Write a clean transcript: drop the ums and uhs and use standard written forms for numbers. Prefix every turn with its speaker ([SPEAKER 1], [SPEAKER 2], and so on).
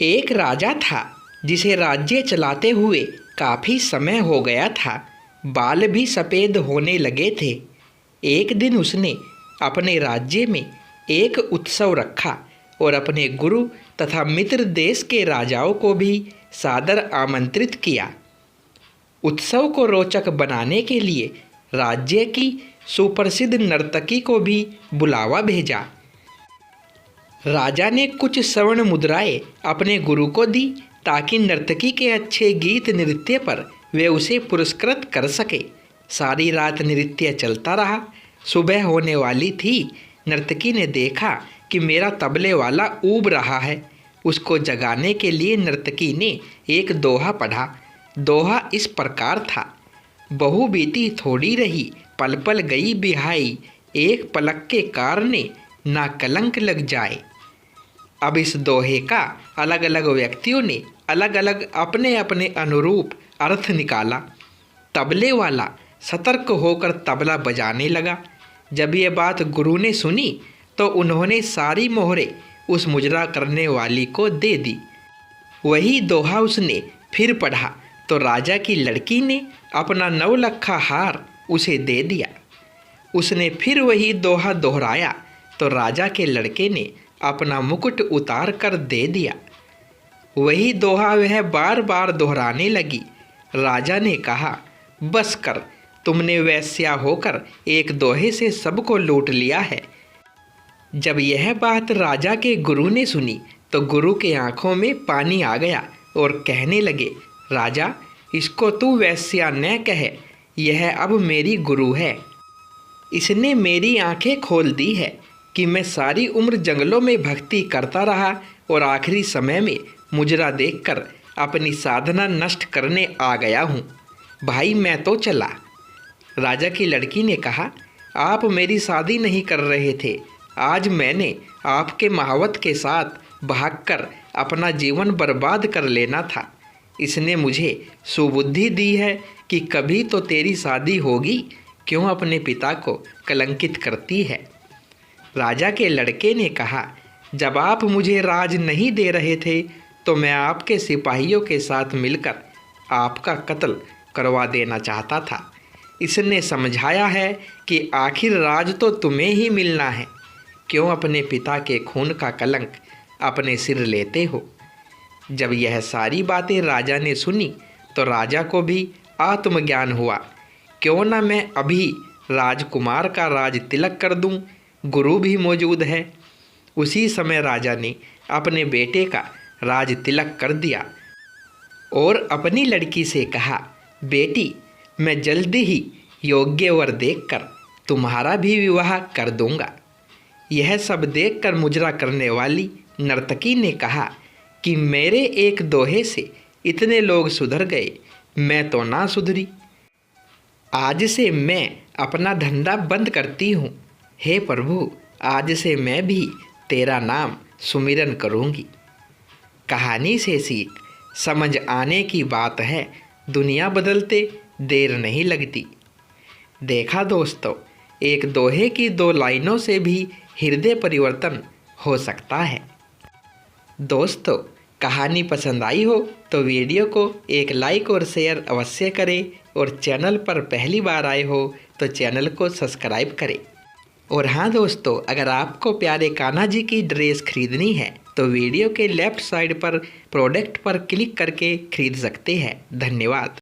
[SPEAKER 1] एक राजा था जिसे राज्य चलाते हुए काफ़ी समय हो गया था। बाल भी सफ़ेद होने लगे थे। एक दिन उसने अपने राज्य में एक उत्सव रखा और अपने गुरु तथा मित्र देश के राजाओं को भी सादर आमंत्रित किया। उत्सव को रोचक बनाने के लिए राज्य की सुप्रसिद्ध नर्तकी को भी बुलावा भेजा। राजा ने कुछ स्वर्ण मुद्राएं अपने गुरु को दी ताकि नर्तकी के अच्छे गीत नृत्य पर वे उसे पुरस्कृत कर सके। सारी रात नृत्य चलता रहा। सुबह होने वाली थी। नर्तकी ने देखा कि मेरा तबले वाला ऊब रहा है। उसको जगाने के लिए नर्तकी ने एक दोहा पढ़ा। दोहा इस प्रकार था, बहू बीती थोड़ी रही, पल पल गई बिहाई, एक पलक के कारणे ना कलंक लग जाए। अब इस दोहे का अलग अलग व्यक्तियों ने अलग अलग अपने अपने अनुरूप अर्थ निकाला। तबले वाला सतर्क होकर तबला बजाने लगा। जब ये बात गुरु ने सुनी तो उन्होंने सारी मोहरें उस मुजरा करने वाली को दे दी। वही दोहा उसने फिर पढ़ा तो राजा की लड़की ने अपना 9 लखा हार उसे दे दिया। उसने फिर वही दोहा दोहराया तो राजा के लड़के ने अपना मुकुट उतार कर दे दिया। वही दोहा वह बार बार दोहराने लगी। राजा ने कहा, बस कर, तुमने वैश्या होकर एक दोहे से सबको लूट लिया है। जब यह बात राजा के गुरु ने सुनी तो गुरु के आंखों में पानी आ गया और कहने लगे, राजा, इसको तू वैश्या न कह, यह अब मेरी गुरु है। इसने मेरी आंखें खोल दी है कि मैं सारी उम्र जंगलों में भक्ति करता रहा और आखिरी समय में मुजरा देखकर अपनी साधना नष्ट करने आ गया हूँ। भाई मैं तो चला। राजा की लड़की ने कहा, आप मेरी शादी नहीं कर रहे थे। आज मैंने आपके महावत के साथ भागकर अपना जीवन बर्बाद कर लेना था। इसने मुझे सुबुद्धि दी है कि कभी तो तेरी शादी होगी, क्यों अपने पिता को कलंकित करती है। राजा के लड़के ने कहा, जब आप मुझे राज नहीं दे रहे थे तो मैं आपके सिपाहियों के साथ मिलकर आपका कत्ल करवा देना चाहता था। इसने समझाया है कि आखिर राज तो तुम्हें ही मिलना है, क्यों अपने पिता के खून का कलंक अपने सिर लेते हो। जब यह सारी बातें राजा ने सुनी तो राजा को भी आत्मज्ञान हुआ। क्यों न मैं अभी राजकुमार का राज तिलक कर दूं, गुरु भी मौजूद है। उसी समय राजा ने अपने बेटे का राज तिलक कर दिया और अपनी लड़की से कहा, बेटी, मैं जल्दी ही योग्य वर देखकर तुम्हारा भी विवाह कर दूंगा। यह सब देखकर मुजरा करने वाली नर्तकी ने कहा कि मेरे एक दोहे से इतने लोग सुधर गए, मैं तो ना सुधरी। आज से मैं अपना धंधा बंद करती हूँ। हे प्रभु, आज से मैं भी तेरा नाम सुमिरन करूँगी। कहानी से सीख समझ आने की बात है, दुनिया बदलते देर नहीं लगती। देखा दोस्तों, एक दोहे की 2 लाइनों से भी हृदय परिवर्तन हो सकता है। दोस्तों, कहानी पसंद आई हो तो वीडियो को एक लाइक और शेयर अवश्य करें और चैनल पर पहली बार आए हो तो चैनल को सब्सक्राइब करें। और हाँ दोस्तों, अगर आपको प्यारे कान्हा जी की ड्रेस खरीदनी है तो वीडियो के लेफ़्ट साइड पर प्रोडक्ट पर क्लिक करके खरीद सकते हैं। धन्यवाद।